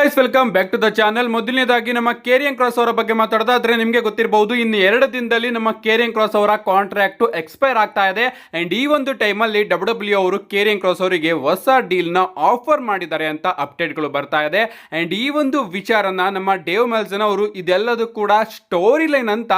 Guys, welcome back to the channel. ಮೊದಲನೇದಾಗಿ ನಮ್ಮ Karrion cross ಅವರ ಬಗ್ಗೆ ಮಾತಾಡೋದಾದ್ರೆ ನಿಮಗೆ ಗೊತ್ತಿರಬಹುದು, ಇನ್ನು 2 ದಿನದಲ್ಲಿ ನಮ್ಮ ಕೇರಿಯನ್ ಕ್ರಾಸ್ ಅವರ ಕಾಂಟ್ರಾಕ್ಟ್ ಎಕ್ಸ್ಪೈರ್ ಆಗ್ತಾ ಇದೆ. ಅಂಡ್ ಈ ಒಂದು ಟೈಮಲ್ಲಿ ಡಬ್ಲ್ಯೂ ಅವರು ಕೇರಿಯನ್ ಕ್ರಾಸ್ ಅವರಿಗೆ ಹೊಸ ಡೀಲ್ ನ ಆಫರ್ ಮಾಡಿದ್ದಾರೆ ಅಂತ ಅಪ್ಡೇಟ್ಗಳು ಬರ್ತಾ ಇದೆ. ಅಂಡ್ ಈ ಒಂದು ವಿಚಾರನ ನಮ್ಮ ಡೇವ್ ಮೆಲ್ಸನ್ ಅವರು ಇದೆಲ್ಲದೂ ಕೂಡ ಸ್ಟೋರಿ ಲೈನ್ ಅಂತ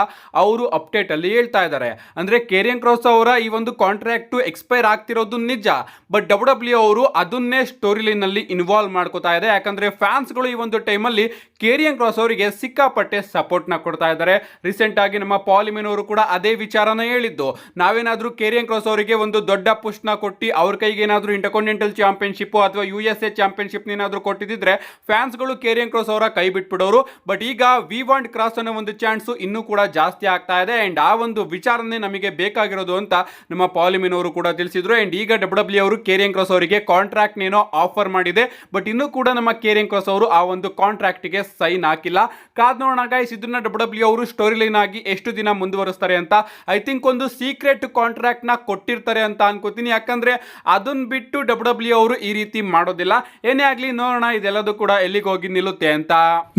ಅವರು ಅಪ್ಡೇಟ್ ಅಲ್ಲಿ ಹೇಳ್ತಾ ಇದ್ದಾರೆ. ಅಂದ್ರೆ ಕೇರಿಯನ್ ಕ್ರಾಸ್ ಅವರ ಈ ಒಂದು ಕಾಂಟ್ರಾಕ್ಟ್ ಎಕ್ಸ್ಪೈರ್ ಆಗ್ತಿರೋದು ನಿಜ, ಬಟ್ ಡಬ್ಲ್ಯೂ ಅವರು ಅದನ್ನೇ ಸ್ಟೋರಿ ಲೈನ್ ನಲ್ಲಿ ಇನ್ವಾಲ್ವ್ ಮಾಡ್ಕೋತಾ ಇದೆ. ಯಾಕಂದ್ರೆ ಫ್ಯಾನ್ಸ್ ಗಳು ಈ ಒಂದು ಟೈಮಲ್ಲಿ ಕೇರಿಯನ್ ಕ್ರಾಸ್ ಅವರಿಗೆ ಸಿಕ್ಕಾಪಟ್ಟೆ ಸಪೋರ್ಟ್ ನ ಕೊಡ್ತಾ ಇದ್ದಾರೆ. ರೀಸೆಂಟ್ ಆಗಿ ನಮ್ಮ ಪಾಲಿಮಿನ್ ಅವರು ಕೂಡ ಅದೇ ವಿಚಾರನ ಹೇಳಿದ್ದು, ನಾವೇನಾದ್ರೂ ಕೇರಿಯನ್ ಕ್ರಾಸ್ ಅವರಿಗೆ ಒಂದು ದೊಡ್ಡ ಪುಷ್ ನ ಕೊಟ್ಟು ಅವ್ರ ಕೈಗೆ ಏನಾದ್ರೂ ಇಂಟರ್ಕಾಂಟಿನೆಂಟಲ್ ಚಾಂಪಿಯನ್ಶಿಪ್ ಅಥವಾ USA ಚಾಂಪಿಯನ್ಶಿಪ್ ಏನಾದ್ರೂ ಕೊಟ್ಟಿದ್ರೆ ಫ್ಯಾನ್ಸ್ ಗಳು ಕೇರಿಯನ್ ಕ್ರಾಸ್ ಅವರ ಕೈ ಬಿಟ್ಬಿಡೋರು. ಬಟ್ ಈಗ ವಿ ವಾಂಟ್ ಕ್ರಾಸ್ ಅನ್ನೋ ಒಂದು ಚಾನ್ಸ್ ಇನ್ನೂ ಕೂಡ ಜಾಸ್ತಿ ಆಗ್ತಾ ಇದೆ. ಅಂಡ್ ಆ ಒಂದು ವಿಚಾರನೆ ನಮಗೆ ಬೇಕಾಗಿರೋದು ಅಂತ ನಮ್ಮ ಪಾಲಿಮಿನ್ ಅವರು ಕೂಡ ತಿಳಿಸಿದ್ರು. ಅಂಡ್ ಈಗ ಡಬ್ಲ್ಯೂ ಅವರು ಕೇರಿಯನ್ ಕ್ರಾಸ್ ಅವರಿಗೆ ಕಾಂಟ್ರಾಕ್ಟ್ ಏನೋ ಆಫರ್ ಮಾಡಿದೆ, ಬಟ್ ಇನ್ನೂ ಕೂಡ ನಮ್ಮ ಕೇರಿಯನ್ ಕ್ರಾಸ್ ಅವರು ಆ ಒಂದು ಕಾಂಟ್ರಾಕ್ಟ್ ಗೆ ಸೈನ್ ಹಾಕಿಲ್ಲ. ಕಾದ್ ನೋಡೋಣ ಗೈಸ್, ಇದನ್ನ ಡಬ್ಲ್ಯೂ ಅವರು ಸ್ಟೋರಿ ಲೈನ್ ಆಗಿ ಎಷ್ಟು ದಿನ ಮುಂದುವರಿಸ್ತಾರೆ ಅಂತ. ಐ ಥಿಂಕ್ ಒಂದು ಸೀಕ್ರೆಟ್ ಕಾಂಟ್ರಾಕ್ಟ್ ನ ಕೊಟ್ಟಿರ್ತಾರೆ ಅಂತ ಅನ್ಕೋತೀನಿ, ಯಾಕಂದ್ರೆ ಅದನ್ನ ಬಿಟ್ಟು ಡಬ್ಲ್ಯೂ ಅವರು ಈ ರೀತಿ ಮಾಡೋದಿಲ್ಲ. ಏನೇ ಆಗ್ಲಿ ನೋಡೋಣ ಇದೆಲ್ಲದೂ ಕೂಡ ಎಲ್ಲಿಗೆ ಹೋಗಿ ನಿಲ್ಲುತ್ತೆ ಅಂತ.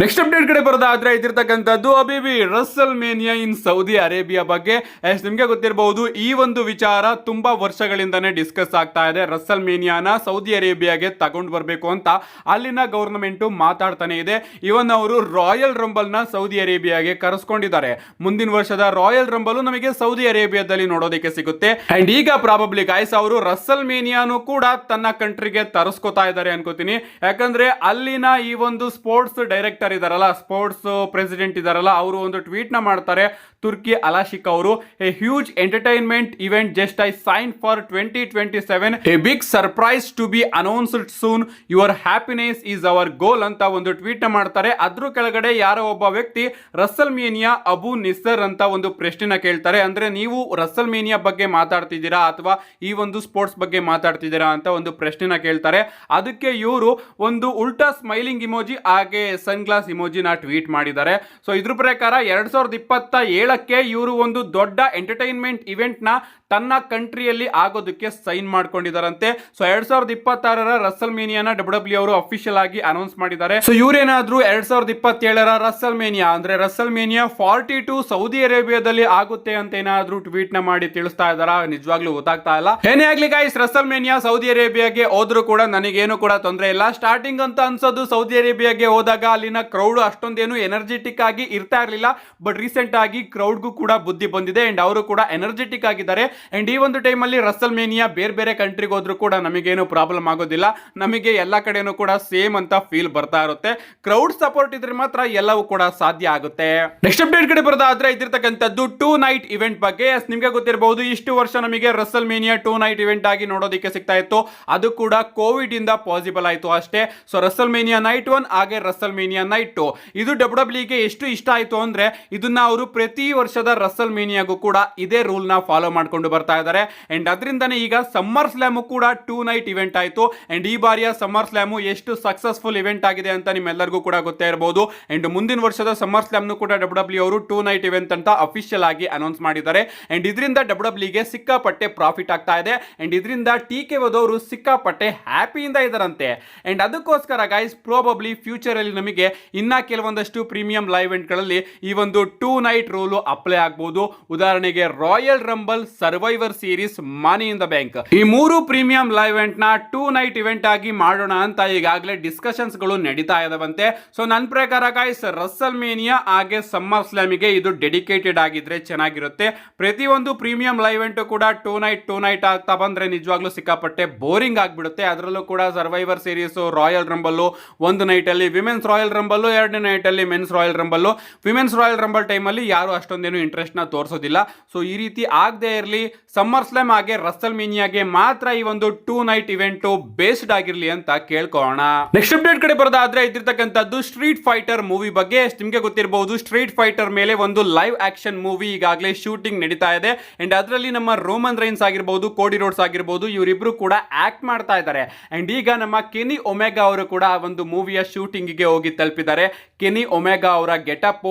ನೆಕ್ಸ್ಟ್ ಅಪ್ಡೇಟ್ ಕಡೆ ಬರೋದಾದ್ರೆ ಇದಿರ್ತಕ್ಕಂಥದ್ದು ಅಬಿಬಿ ರಸಲ್ ಮೇನಿಯಾ ಇನ್ ಸೌದಿ ಅರೇಬಿಯಾ ಬಗ್ಗೆ. ನಿಮ್ಗೆ ಗೊತ್ತಿರಬಹುದು, ಈ ಒಂದು ವಿಚಾರ ತುಂಬಾ ವರ್ಷಗಳಿಂದಾನೇ ಡಿಸ್ಕಸ್ ಆಗ್ತಾ ಇದೆ. ರಸಲ್ ಮೇನಿಯಾನ ಸೌದಿ ಅರೇಬಿಯಾಗೆ ತಗೊಂಡು ಬರಬೇಕು ಅಂತ ಅಲ್ಲಿನ ಗವರ್ನಮೆಂಟ್ ಮಾತಾಡ್ತಾನೆ ಇದೆ. ಇವನ್ ಅವರು ರಾಯಲ್ ರಂಬಲ್ ನ ಸೌದಿ ಅರೇಬಿಯಾಗೆ ಕರೆಸ್ಕೊಂಡಿದ್ದಾರೆ. ಮುಂದಿನ ವರ್ಷದ ರಾಯಲ್ ರಂಬಲ್ ನಮಗೆ ಸೌದಿ ಅರೇಬಿಯಾದಲ್ಲಿ ನೋಡೋದಕ್ಕೆ ಸಿಗುತ್ತೆ. ಅಂಡ್ ಈಗ ಪ್ರಾಬಬ್ಲಿ ಗೈಸ್ ಅವರು ರಸಲ್ ಮೇನಿಯಾನು ಕೂಡ ತನ್ನ ಕಂಟ್ರಿಗೆ ತರಿಸ್ಕೊತಾ ಇದ್ದಾರೆ ಅನ್ಕೋತೀನಿ. ಯಾಕಂದ್ರೆ ಅಲ್ಲಿನ ಈ ಒಂದು ಸ್ಪೋರ್ಟ್ಸ್ ಡೈರೆಕ್ಟರ್ ಇದಾರಲ್ಲ, ಸ್ಪೋರ್ಟ್ಸ್ ಪ್ರೆಸಿಡೆಂಟ್ ಇದಾರಲ್ಲ, ಅವರು ಒಂದು ಟ್ವೀಟ್ ನ ಮಾಡ್ತಾರೆ. ತುರ್ಕಿ ಅಲಾಶಿಕ್ ಅವರು, a huge entertainment event just I sign for 2027, a big surprise to be announced soon, your happiness is our goal ಅಂತ ಒಂದು ಟ್ವೀಟ್ ನ ಮಾಡ್ತಾರೆ. ಅದ್ರ ಕೆಳಗಡೆ ಯಾರೋ ಒಬ್ಬ ವ್ಯಕ್ತಿ ರಸಲ್ ಮೇನಿಯಾ ಅಬು ನಿಸರ್ ಅಂತ ಒಂದು ಪ್ರಶ್ನೆನ ಕೇಳ್ತಾರೆ. ಅಂದ್ರೆ ನೀವು ರಸಲ್ ಮೇನಿಯಾ ಬಗ್ಗೆ ಮಾತಾಡ್ತಿದ್ದೀರಾ ಅಥವಾ ಈ ಒಂದು ಸ್ಪೋರ್ಟ್ಸ್ ಬಗ್ಗೆ ಮಾತಾಡ್ತಿದ್ದೀರಾ ಅಂತ ಒಂದು ಪ್ರಶ್ನೆನ ಕೇಳ್ತಾರೆ. ಅದಕ್ಕೆ ಇವರು ಒಂದು ಉಲ್ಟಾ ಸ್ಮೈಲಿಂಗ್ ಇಮೋಜಿ ಹಾಗೆ ಸನ್ ಗ್ಲಾಸ್ ಇಮೋಜಿನ ಟ್ವೀಟ್ ಮಾಡಿದ್ದಾರೆ. ಸೊ ಇದ್ರ ಪ್ರಕಾರ 2027ಕ್ಕೆ ಇವರು ಒಂದು ದೊಡ್ಡ ಎಂಟರ್ಟೈನ್ಮೆಂಟ್ ಇವೆಂಟ್ ನ ತನ್ನ ಕಂಟ್ರಿಯಲ್ಲಿ ಆಗೋದಕ್ಕೆ ಸೈನ್ ಮಾಡ್ಕೊಂಡಿದ್ದಾರಂತೆ. ಸೊ 2026ರ ರಸಲ್ ಮೇನಿಯಾನ ಡಬ್ಲ್ಯೂ ಅವರು ಅಫಿಷಿಯಲ್ ಆಗಿ ಅನೌನ್ಸ್ ಮಾಡಿದ್ದಾರೆ. ಸೊ ಇವರೇನಾದ್ರೂ 2027ರ ರಸಲ್ ಮೇನಿಯಾ ಅಂದ್ರೆ ರಸಲ್ ಮೇನಿಯಾ 42 ಸೌದಿ ಅರೇಬಿಯಾದಲ್ಲಿ ಆಗುತ್ತೆ ಅಂತ ಏನಾದ್ರೂ ಟ್ವೀಟ್ ನ ಮಾಡಿ ತಿಳಿಸ್ತಾ ಇದಾರ? ನಿಜವಾಗ್ಲೂ ಗೊತ್ತಾಗ್ತಾ ಇಲ್ಲ. ಏನೇ ಆಗ್ಲಿ ಗೈಸ್, ರಸಲ್ ಮೇನಿಯಾ ಸೌದಿ ಅರೇಬಿಯಾಗೆ ಹೋದ್ರು ಕೂಡ ನನಗೇನು ಕೂಡ ತೊಂದರೆ ಇಲ್ಲ. ಸ್ಟಾರ್ಟಿಂಗ್ ಅಂತ ಅನ್ಸೋದು ಸೌದಿ ಅರೇಬಿಯಾಗೆ ಹೋದಾಗ ಅಲ್ಲಿನ ಕ್ರೌಡ್ ಅಷ್ಟೊಂದೇನು ಎನರ್ಜೆಟಿಕ್ ಆಗಿ ಇರ್ತಾ ಇರಲಿಲ್ಲ, ಬಟ್ ರೀಸೆಂಟ್ ಆಗಿ ಕ್ರೌಡ್ಗೂ ಕೂಡ ಬುದ್ಧಿ ಬಂದಿದೆ ಅಂಡ್ ಅವರು ಕೂಡ ಎನರ್ಜೆಟಿಕ್ ಆಗಿದ್ದಾರೆ. ಅಂಡ್ ಈ ಒಂದು ಟೈಮ್ ಅಲ್ಲಿ ರಸಲ್ ಮೇನಿಯಾ ಬೇರೆ ಬೇರೆ ಕಂಟ್ರಿಗೆ ಹೋದ್ರು ಕೂಡ ನಮಗೇನು ಪ್ರಾಬ್ಲಮ್ ಆಗೋದಿಲ್ಲ. ನಮಗೆ ಎಲ್ಲ ಕಡೆನೂ ಕೂಡ ಸೇಮ್ ಅಂತ ಫೀಲ್ ಬರ್ತಾ ಇರುತ್ತೆ. ಕ್ರೌಡ್ ಸಪೋರ್ಟ್ ಇದ್ರೆ ಮಾತ್ರ ಎಲ್ಲವೂ ಕೂಡ ಸಾಧ್ಯ ಆಗುತ್ತೆ. ನೆಕ್ಸ್ಟ್ ಅಪ್ಡೇಟ್ ಕಡೆ ಬರೋದಾದ್ರೆ ಇದಿರ್ತಕ್ಕಂಥದ್ದು 2 ನೈಟ್ ಇವೆಂಟ್ ಬಗ್ಗೆ. ನಿಮ್ಗೆ ಗೊತ್ತಿರಬಹುದು, ಇಷ್ಟು ವರ್ಷ ನಮಗೆ ರಸಲ್ ಮೇನಿಯಾ 2 ನೈಟ್ ಇವೆಂಟ್ ಆಗಿ ನೋಡೋದಕ್ಕೆ ಸಿಗ್ತಾ ಇತ್ತು. ಅದು ಕೂಡ ಕೋವಿಡ್ ಇಂದ ಪಾಸಿಬಲ್ ಆಯ್ತು ಅಷ್ಟೇ. ಸೊ ರಸಲ್ ಮೇನಿಯಾ ನೈಟ್ 1 ಹಾಗೆ ರಸಲ್ ಮೇನಿಯಾ ನೈಟ್ 2 ಇದು ಡಬ್ಲ್ಯೂಗೆ ಎಷ್ಟು ಇಷ್ಟ ಆಯ್ತು ಅಂದ್ರೆ ಇದನ್ನ ಅವರು ಪ್ರತಿ ವರ್ಷದ ರಸಲ್ ಮೇನಿಯಾಗೂ ಕೂಡ ಇದೇ ರೂಲ್ ನ ಫಾಲೋ ಮಾಡ್ಕೊಂಡು ಬರ್ತಾ ಇದ್ದಾರೆ. ಅಂಡ್ ಅದರಿಂದನೇ ಈಗ ಸಮ್ಮರ್ ಸ್ಲಾಮ್ ಕೂಡ 2 ನೈಟ್ ಇವೆಂಟ್ ಆಯ್ತು. ಅಂಡ್ ಈ ಬಾರಿಯ ಸಮ್ಮರ್ ಸ್ಲಾಮ್ ಎಷ್ಟು ಸಕ್ಸಸ್ಫುಲ್ ಇವೆಂಟ್ ಆಗಿದೆ ಅಂತ ನಿಮ್ಮೆಲ್ಲರಿಗೂ ಕೂಡ ಗೊತ್ತೇ ಇರಬಹುದು. ಅಂಡ್ ಮುಂದಿನ ವರ್ಷದ ಸಮ್ಮರ್ ಸ್ಲಾಮ್ ಕೂಡ ಡಬ್ಲ್ಯೂ ಅವರು 2 ನೈಟ್ ಇವೆಂಟ್ ಅಂತ ಅಫಿಷಿಯಲ್ ಆಗಿ ಅನೌನ್ಸ್ ಮಾಡಿದ್ದಾರೆ. ಅಂಡ್ ಇದರಿಂದ ಡಬ್ಲ್ಯೂಗೆ ಸಿಕ್ಕಾಪಟ್ಟೆ ಪ್ರಾಫಿಟ್ ಆಗ್ತಾ ಇದೆ. ಅಂಡ್ ಇದರಿಂದ ಟೀಕೆ ಹೋದವರು ಸಿಕ್ಕಾಪಟ್ಟೆ ಹ್ಯಾಪಿಯಿಂದ ಇದಾರಂತೆ. ಅಂಡ್ ಅದಕ್ಕೋಸ್ಕರ ಗೈಸ್ ಪ್ರಾಬಬ್ಲಿ ಫ್ಯೂಚರ್ ಅಲ್ಲಿ ನಮಗೆ ಇನ್ನ ಕೆಲವೊಂದಷ್ಟು ಪ್ರೀಮಿಯಂ ಲೈವ್ ಇವೆಂಟ್ ಗಳಲ್ಲಿ ಈ ಒಂದು 2 ನೈಟ್ ರೂಲ್ ಅಪ್ಲೈ ಆಗಬಹುದು. ಉದಾಹರಣೆಗೆ royal rumble, survivor series, money in the bank, ಈ 3 ಪ್ರೀಮಿಯಂ ಲೈವ್ ಇವೆಂಟ್ ನ 2 ನೈಟ್ ಇವೆಂಟ್ ಆಗಿ ಮಾಡೋಣ ಅಂತ ಈಗಾಗಲೇ ಡಿಸ್ಕಷನ್ಸ್ ಗಳು ನಡೀತಾ ಇದಾವಂತೆ. ಸೊ ನನ್ನ ಪ್ರಕಾರ ಗೈಸ್ ರಸಲ್ ಮೇನಿಯಾ ಹಾಗೆ ಸಮ್ಮರ್ ಸ್ಲಾಮಿಗೆ ಇದು ಡೆಡಿಕೇಟೆಡ್ ಆಗಿದ್ರೆ ಚೆನ್ನಾಗಿರುತ್ತೆ. ಪ್ರತಿಯೊಂದು ಪ್ರೀಮಿಯಂ ಲೈವ್ ಇವೆಂಟ್ ಕೂಡ 2 ನೈಟ್ ಆಗ್ತಾ ಬಂದ್ರೆ ನಿಜವಾಗ್ಲೂ ಸಿಕ್ಕಾಪಟ್ಟೆ ಬೋರಿಂಗ್ ಆಗ್ಬಿಡುತ್ತೆ. ಅದರಲ್ಲೂ ಕೂಡ ಸರ್ವೈವರ್ ಸೀರೀಸ್, ರಾಯಲ್ ರಂಬಲ್, ಒಂದು ನೈಟ್ ಅಲ್ಲಿ ವಿಮೆನ್ಸ್ ರಾಯಲ್ ರಂಬಲ್, 2ನೇ ನೈಟ್ ಅಲ್ಲಿ men's royal rumble. Women's royal rumble time ಅಲ್ಲಿ ಯಾರು ಅಷ್ಟೊಂದೇನು ಇಂಟ್ರೆಸ್ಟ್ ನ ತೋರಿಸೋದಿಲ್ಲ. ಸೊ ಈ ರೀತಿ ಆಗದೆ ಇರಲಿ, ಸಮ್ಮರ್ ಸ್ಲಾಮ್ ಹಾಗೆ ರಸಲ್ ಮೇನಿಯಾಗೆ ಮಾತ್ರ ಈ ಒಂದು 2 ನೈಟ್ ಇವೆಂಟ್ ಬೇಸ್ಡ್ ಆಗಿರ್ಲಿ ಅಂತ ಕೇಳ್ಕೊಳ್ಳೋಣ. ನೆಕ್ಸ್ಟ್ ಅಪ್ಡೇಟ್ ಕಡೆ ಬರೋದಾದ್ರೆ ಇದಿರ್ತಕ್ಕಂಥದ್ದು ಸ್ಟ್ರೀಟ್ ಫೈಟರ್ ಮೂವಿ ಬಗ್ಗೆ. ನಿಮ್ಗೆ ಗೊತ್ತಿರಬಹುದು, ಸ್ಟ್ರೀಟ್ ಫೈಟರ್ ಮೇಲೆ ಒಂದು ಲೈವ್ ಆಕ್ಷನ್ ಮೂವಿ ಈಗಾಗಲೇ ಶೂಟಿಂಗ್ ನಡೀತಾ ಇದೆ. ಅಂಡ್ ಅದರಲ್ಲಿ ನಮ್ಮ ರೋಮನ್ ರೈನ್ಸ್ ಆಗಿರಬಹುದು, ಕೋಡಿ ರೋಡ್ಸ್ ಆಗಿರಬಹುದು, ಇವರಿಬ್ರು ಕೂಡ ಆಕ್ಟ್ ಮಾಡ್ತಾ ಇದ್ದಾರೆ. ಅಂಡ್ ಈಗ ನಮ್ಮ ಕೆನಿ ಒಮೆಗಾ ಅವರು ಕೂಡ ಒಂದು ಮೂವಿಯ ಶೂಟಿಂಗ್ ಗೆ ಹೋಗಿ ತಲುಪಿದ್ದಾರೆ. ಕೆನಿ ಒಮೆಗಾ ಅವರ ಗೆಟಪ್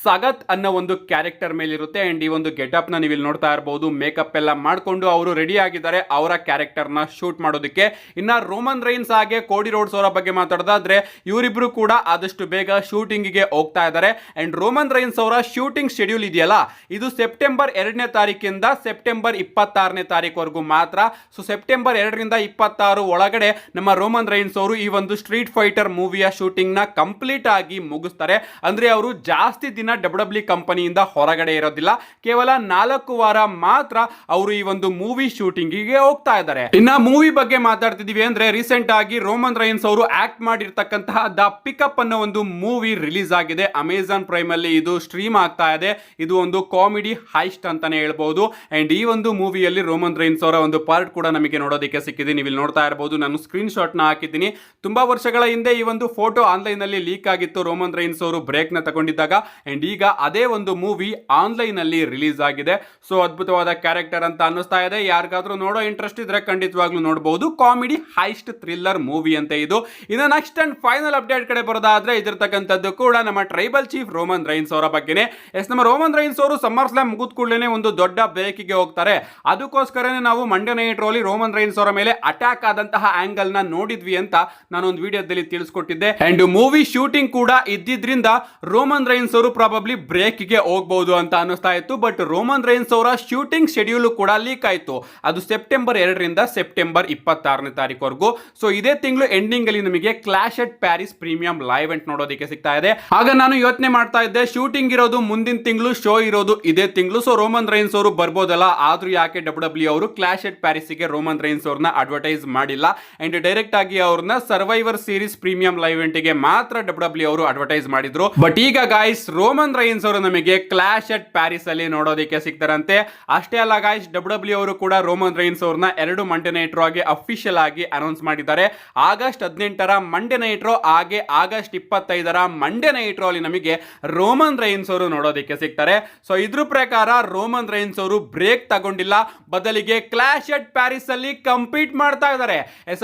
ಸಗತ್ ಅನ್ನೋ ಒಂದು ಕ್ಯಾರೆಕ್ಟರ್ ಮೇಲೆ ಇರುತ್ತೆ. ಅಂಡ್ ಈ ಒಂದು ಗೆಟಪ್ ನ ನೀವು ಇಲ್ಲಿ ನೋಡ್ತಾ ಇರಬಹುದು. ಮೇಕಪ್ ಮೇಕಪ್ ಎಲ್ಲ ಮಾಡ್ಕೊಂಡು ಅವರು ರೆಡಿ ಆಗಿದ್ದಾರೆ ಅವರ ಕ್ಯಾರೆಕ್ಟರ್ ನ ಶೂಟ್ ಮಾಡೋದಕ್ಕೆ. ಇನ್ನ ರೋಮನ್ ರೈನ್ಸ್ ಹಾಗೆ ಕೋಡಿ ರೋಡ್ಸ್ ಅವರ ಬಗ್ಗೆ ಮಾತಾಡೋದಾದ್ರೆ ಇವರಿಬ್ರು ಕೂಡ ಆದಷ್ಟು ಬೇಗ ಶೂಟಿಂಗ್ ಗೆ ಹೋಗ್ತಾ ಇದ್ದಾರೆ. ಅಂಡ್ ರೋಮನ್ ರೈನ್ಸ್ ಅವರ ಶೂಟಿಂಗ್ ಶೆಡ್ಯೂಲ್ ಇದೆಯಲ್ಲ ಇದು ಸೆಪ್ಟೆಂಬರ್ 2ನೇ ತಾರೀಕಿಂದ ಸೆಪ್ಟೆಂಬರ್ 26ನೇ ತಾರೀಕುವರೆಗೂ ಮಾತ್ರ. ಸೊ ಸೆಪ್ಟೆಂಬರ್ 2ರಿಂದ 26 ಒಳಗಡೆ ನಮ್ಮ ರೋಮನ್ ರೈನ್ಸ್ ಅವರು ಈ ಒಂದು ಸ್ಟ್ರೀಟ್ ಫೈಟರ್ ಮೂವಿಯ ಶೂಟಿಂಗ್ ನ ಕಂಪ್ಲೀಟ್ ಆಗಿ ಮುಗಿಸ್ತಾರೆ. ಅಂದ್ರೆ ಅವರು ಜಾಸ್ತಿ ದಿನ ಡಬ್ಲ್ಯೂ ಕಂಪನಿಯಿಂದ ಹೊರಗಡೆ ಇರೋದಿಲ್ಲ, ಕೇವಲ 4 ವಾರ ಮಾತ್ರ ಅವರು ಈ ಒಂದು ಮೂವಿ ಶೂಟಿಂಗ್ ಗೆ ಹೋಗ್ತಾ ಇದ್ದಾರೆ. ಇನ್ನ ಮೂವಿ ಬಗ್ಗೆ ಮಾತಾಡ್ತಿದೀವಿ ಅಂದ್ರೆ ರೀಸೆಂಟ್ ಆಗಿ ರೋಮನ್ ರೈನ್ಸ್ ಅವರು ಆಕ್ಟ್ ಮಾಡಿರ್ತಕ್ಕಂತಹ ದ ಪಿಕಪ್ ಅನ್ನೋ ಒಂದು ಮೂವಿ ರಿಲೀಸ್ ಆಗಿದೆ. ಅಮೆಜಾನ್ ಪ್ರೈಮ್ ಅಲ್ಲಿ ಇದು ಸ್ಟ್ರೀಮ್ ಆಗ್ತಾ ಇದೆ. ಇದು ಒಂದು ಕಾಮಿಡಿ ಹೈಸ್ಟ್ ಅಂತಾನೆ ಹೇಳ್ಬಹುದು. ಅಂಡ್ ಈ ಒಂದು ಮೂವಿಯಲ್ಲಿ ರೋಮನ್ ರೈನ್ಸ್ ಅವರ ಒಂದು ಪಾರ್ಟ್ ಕೂಡ ನಮಗೆ ನೋಡೋದಕ್ಕೆ ಸಿಕ್ಕಿದೆ. ನೀವು ಇಲ್ಲಿ ನೋಡ್ತಾ ಇರಬಹುದು, ನಾನು ಸ್ಕ್ರೀನ್ ಶಾಟ್ ನ ಹಾಕಿದ್ದೀನಿ. ತುಂಬಾ ವರ್ಷಗಳ ಹಿಂದೆ ಈ ಒಂದು ಫೋಟೋ ಆನ್ಲೈನ್ ಅಲ್ಲಿ ಲೀಕ್ ಆಗಿತ್ತು ರೋಮನ್ ರೈನ್ಸ್ ಅವರು ಬ್ರೇಕ್ ನ ತಗೊಂಡಿದ್ದಾಗ. ಅಂಡ್ ಈಗ ಅದೇ ಒಂದು ಮೂವಿ ಆನ್ಲೈನ್ ಅಲ್ಲಿ ರಿಲೀಸ್ ಆಗಿದೆ. ಸೊ ಅದ್ಭುತವಾದ ಕ್ಯಾರೆಕ್ಟರ್ ಅಂತ ಅನ್ನಿಸ್ತಾ ಇದೆ. ಯಾರಿಗಾದ್ರೂ ನೋಡೋ ಇಂಟ್ರೆಸ್ಟ್ ಇದ್ರೆ ಖಂಡಿತವಾಗ್ಲೂ ನೋಡಬಹುದು. ಕಾಮಿಡಿ ಹೈಸ್ಟ್ ಥ್ರಿಲ್ಲರ್ ಮೂವಿ ಅಂತ ಇದು. ಇನ್ನು ನೆಕ್ಸ್ಟ್ ಅಂಡ್ ಫೈನಲ್ ಅಪ್ಡೇಟ್ ಕಡೆ ಬರೋದಾದ್ರೆ ಇದಿರ್ತಕ್ಕಂಥದ್ದು ಕೂಡ ನಮ್ಮ ಟ್ರೈಬಲ್ ಚೀಫ್ ರೋಮನ್ ರೈನ್ಸ್ ಅವರ ಬಗ್ಗೆನೇ. ನಮ್ಮ ರೋಮನ್ ರೈನ್ಸ್ ಅವರು ಸಮ್ಮರ್ ಸ್ಲಾಮ್ ಮುಗಿದ ಕೂಡಲೇ ಒಂದು ದೊಡ್ಡ ಬ್ರೇಕಿಗೆ ಹೋಗ್ತಾರೆ. ಅದಕ್ಕೋಸ್ಕರನೇ ನಾವು ಮಂಡೇ ನೈಟ್ ರೋಲಿ ರೋಮನ್ ರೈನ್ಸ್ ಅವರ ಮೇಲೆ ಅಟ್ಯಾಕ್ ಆದಂತಹ ಆಂಗಲ್ ನ ನೋಡಿದ್ವಿ ಅಂತ ನಾನು ಒಂದು ವಿಡಿಯೋದಲ್ಲಿ ತಿಳಿಸ್ಕೊಟ್ಟಿದ್ದೆ. ಅಂಡ್ ಮೂವಿ ಶೂಟಿಂಗ್ ಕೂಡ ಇದ್ದಿದ್ರಿಂದ ರೋಮನ್ ರೈನ್ಸ್ ಅವರು ಪ್ರಾಬಬ್ಲಿ ಬ್ರೇಕ್ ಗೆ ಹೋಗಬಹುದು ಅಂತ ಅನಿಸ್ತಾ ಇತ್ತು. ಬಟ್ ರೋಮನ್ ರೈನ್ಸ್ ಅವರ ಶೂಟಿಂಗ್ ಶೆಡ್ಯೂಲ್ ಕೂಡ ಲೀಕ್ ಆಯ್ತು. ಅದು ಸೆಪ್ಟೆಂಬರ್ 2ರಿಂದ ಸೆಪ್ಟೆಂಬರ್ 26ನೇ ತಾರೀಕುವರೆಗೂ. ಸೊ ಇದೇ ತಿಂಗಳು ಎಂಡಿಂಗ್ ಅಲ್ಲಿ ನಮಗೆ clash at Paris premium live event ನೋಡೋದಕ್ಕೆ ಸಿಗ್ತಾ ಇದೆ. ಆಗ ನಾನು ಯೋಚನೆ ಮಾಡ್ತಾ ಇದ್ದೆ, ಶೂಟಿಂಗ್ ಇರೋದು ಮುಂದಿನ ತಿಂಗಳು, ಶೋ ಇರೋದು ಇದೇ ತಿಂಗಳು. ಸೊ ರೋಮನ್ ರೈನ್ಸ್ ಅವರು ಬರ್ಬೋದಲ್ಲ, ಆದ್ರೂ ಯಾಕೆ ಡಬ್ಲ್ಯೂ ಅವರು ಕ್ಲಾಶ್ ಅಟ್ ಪ್ಯಾರಿಸ್ ಗೆ ರೋಮನ್ ರೈನ್ಸ್ ಅವ್ರನ್ನ ಅಡ್ವರ್ಟೈಸ್ ಮಾಡಿಲ್ಲ. ಅಂಡ್ ಡೈರೆಕ್ಟ್ ಆಗಿ ಅವ್ರನ್ನ survivor series premium live event ಗೆ ಮಾತ್ರ ಡಬ್ಲ್ಯೂ ಅವರು ಅಡ್ವರ್ಟೈಸ್ ಮಾಡಿದ್ರು. ಬಟ್ ಈಗ ಗಾಯ್ಸ್ ರೋಮನ್ ರೈನ್ಸ್ ಅವರು ನಮಗೆ ಕ್ಲಾಶ್ ಅಟ್ ಪ್ಯಾರಿಸ್ ಅಲ್ಲಿ ನೋಡೋದಕ್ಕೆ ಸಿಗ್ತಾರಂತೆ. ಅಷ್ಟೇ ಅಲ್ಲ ಗಾಯ್ಸ್, ಡಬ್ಲ್ಯೂ ಅವರು ಕೂಡ ರೋಮನ್ ರೈನ್ಸ್ ಅವ್ರನ್ನ 2 ಮಂಡೇ ನೈಟ್ ರೋ ಆಗಿ ಅಫಿಷಿಯಲ್ ಆಗಿ ಅನೌನ್ಸ್ ಮಾಡಿದ್ದಾರೆ. ಆಗಸ್ಟ್ 18ರ ಮಂಡೇ ನೈಟ್ ರೋ ಹಾಗೆ ಆಗಸ್ಟ್ 25ರ ಮಂಡೇ ನೈಟ್ ರೋ ಅಲ್ಲಿ ನಮಗೆ ರೋಮನ್ ರೈನ್ಸ್ ಅವರು ನೋಡೋದಕ್ಕೆ ಸಿಗ್ತಾರೆ. ಸೊ ಇದ್ರ ಪ್ರಕಾರ ರೋಮನ್ ರೈನ್ಸ್ ಅವರು ಬ್ರೇಕ್ ತಗೊಂಡಿಲ್ಲ, ಬದಲಿಗೆ ಕ್ಲಾಶ್ ಅಟ್ ಪ್ಯಾರಿಸ್ ಅಲ್ಲಿ ಕಂಪೀಟ್ ಮಾಡ್ತಾ ಇದ್ದಾರೆ.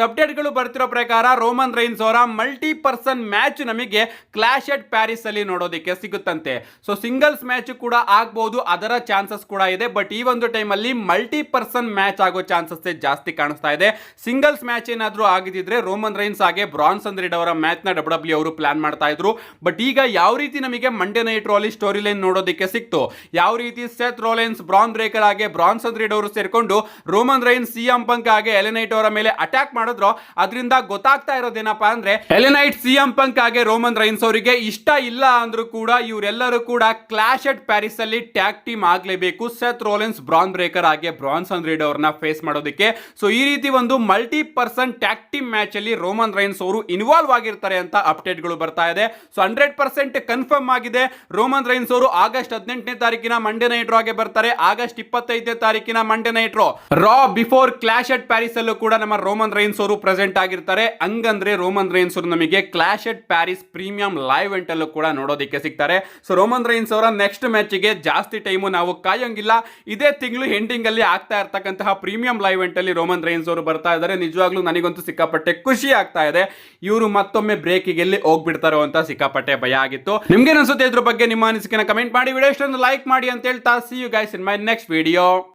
ಅಪ್ಡೇಟ್ ಗಳು ಬರ್ತಿರೋ ಪ್ರಕಾರ ರೋಮನ್ ರೈನ್ಸ್ ಅವರ ಮಲ್ಟಿ ಪರ್ಸನ್ ಮ್ಯಾಚ್ ನಮಗೆ ಕ್ಲಾಶ್ ಅಟ್ ಪ್ಯಾರಿಸ್ ಅಲ್ಲಿ ನೋಡೋದಕ್ಕೆ ಸಿಗುತ್ತಂತೆ. ಸೊ ಸಿಂಗಲ್ಸ್ ಮ್ಯಾಚ್ ಕೂಡ ಆಗಬಹುದು, ಅದರ ಚಾನ್ಸಸ್ ಕೂಡ ಇದೆ. ಬಟ್ ಈ ಒಂದು ಟೈಮ್ ಅಲ್ಲಿ ಮಲ್ಟಿ ಪರ್ಸನ್ ಮ್ಯಾಚ್ ಆಗೋ ಚಾನ್ಸಸ್ ಜಾಸ್ತಿ ಕಾಣಿಸ್ತಾ ಇದೆ. ಸಿಂಗಲ್ಸ್ ಮ್ಯಾಚ್ ಏನಾದ್ರೂ ಆಗಿದ್ರೆ ರೋಮನ್ ರೈನ್ಸ್ ಹಾಗೆ ಬ್ರಾನ್ಸನ್ ರೀಡ್ ಅವರ ಮ್ಯಾಚ್ ನ ಡಬ್ಲ್ಯೂ ಅವರು ಪ್ಲಾನ್ ಮಾಡ್ತಾ ಇದ್ರು. ಬಟ್ ಈಗ ಯಾವ ರೀತಿ ನಮಗೆ ಮಂಡೇ ನೈಟ್ ರೋ ಅಲ್ಲಿ ಸ್ಟೋರಿ ಲೈನ್ ನೋಡೋದಕ್ಕೆ ಸಿಕ್ತು, ಯಾವ ರೀತಿ ಸೆತ್ ರೋಲೆನ್ಸ್ ಬ್ರಾನ್ ಬ್ರೇಕರ್ ಹಾಗೆ ಬ್ರಾನ್ಸನ್ ರೀಡ್ ಅವರು ಸೇರ್ಕೊಂಡು ರೋಮನ್ ರೈನ್ಸ್ ಸಿಎಂ ಪಂಕ್ ಹಾಗೆ ಎಲೆನೈಟ್ ಅವರ ಮೇಲೆ ಅಟ್ಯಾಕ್ ಮಾಡಿದ್ರು, ಅದರಿಂದ ಗೊತ್ತಾಗ್ತಾ ಇರೋದೇನಪ್ಪಾ ಅಂದ್ರೆ ಎಲೆನೈಟ್ ಸಿಎಂ ಪಂಕ್ ಹಾಗೆ ರೋಮನ್ ರೈನ್ಸ್ ಅವರಿಗೆ ಇಷ್ಟ ಇಲ್ಲ ಅಂದ್ರೂ ಕೂಡ ಇವರೆಲ್ಲರೂ ಕೂಡ ಕ್ಲಾಶ್ ಅಟ್ ಪ್ಯಾರಿಸ್ ಅಲ್ಲಿ ಟ್ಯಾಗ್ ಟೀಮ್ ಆಗ್ಲೇಬೇಕು ಸೆತ್ ರೋಲೆನ್ಸ್ ಬ್ರಾನ್ ಬ್ರೇಕರ್ ಹಾಗೆ ಬ್ರಾನ್ಸನ್ ರೀಡ್ ಅವರನ್ನ ಫೇಸ್ ಮಾಡೋದಕ್ಕೆ. ಸೊ ಈ ರೀತಿ ಒಂದು multi person tag team match ಅಲ್ಲಿ ರೋಮನ್ ರೈನ್ಸ್ ಅವರು ಇನ್ವಾಲ್ವ್ ಆಗಿರ್ತಾರೆ ಅಂತ ಅಪ್ಡೇಟ್ ಗಳು ಬರ್ತಾ ಇದೆ. ಸೊ 100% ಕನ್ಫರ್ಮ್ ಆಗಿದೆ. ರೋಮನ್ ರೈನ್ಸ್ ಅವರು ಆಗಸ್ಟ್ 18ನೇ ತಾರೀಕಿನ ಮಂಡೇ ನೈಟ್ ರೋ ಗೆ ಬರ್ತಾರೆ. ಆಗಸ್ಟ್ 25ನೇ ತಾರೀಕಿನ Monday night Raw before Clash at Paris ಅಲ್ಲೂ ಕೂಡ ನಮ್ಮ ರೋಮನ್ ರೈನ್ಸ್ ಅವರು ಪ್ರೆಸೆಂಟ್ ಆಗಿರ್ತಾರೆ. ಹಂಗಂದ್ರೆ ರೋಮನ್ ರೈನ್ಸ್ ಅವರು ನಮಗೆ clash at Paris premium live event ಅಲ್ಲೂ ಕೂಡ ನೋಡೋದಕ್ಕೆ ಸಿಗ್ತಾರೆ. ಸೊ ರೋಮನ್ ರೈನ್ಸ್ ಅವರ ನೆಕ್ಸ್ಟ್ ಮ್ಯಾಚ್ ಗೆ ಜಾಸ್ತಿ ಟೈಮು ನಾವು ಕಾಯೋಂಗಿಲ್ಲ. ಇದೇ ತಿಂಗಳು ಎಂಡಿಂಗ್ ಅಲ್ಲಿ ಆಗ್ತಾ ಇರ್ತಕ್ಕಂತಹ ಪ್ರೀಮಿಯಂ ಲೈವ್ ಇವೆಂಟ್ ಅಲ್ಲಿ ರೋಮನ್ ರೈನ್ಸ್ ಅವರು ಬರ್ತಾ ಇದ್ದಾರೆ. ನಿಜವಾಗ್ಲೂ ನನಗಂತೂ ಸಿಕ್ಕಾಪಟ್ಟೆ ಖುಷಿ ಆಗ್ತಾ ಇದೆ. ಇವರು ಮತ್ತೊಮ್ಮೆ ಬ್ರೇಕಿಗೆ ಎಲ್ಲಿ ಹೋಗ್ಬಿಡ್ತಾರೋ ಅಂತ ಸಿಕ್ಕಾಪಟ್ಟೆ ಭಯ ಆಗಿತ್ತು. ನಿಮ್ಗೆ ಅನ್ಸುತ್ತೆ ಇದ್ರ ಬಗ್ಗೆ ನಿಮ್ಮ ಅನಿಸಿಕೆನ ಕಮೆಂಟ್ ಮಾಡಿ, ವಿಡಿಯೋ ಇಷ್ಟೊಂದು ಲೈಕ್ ಮಾಡಿ ಅಂತ ಹೇಳ್ತಾ see you guys in my next video.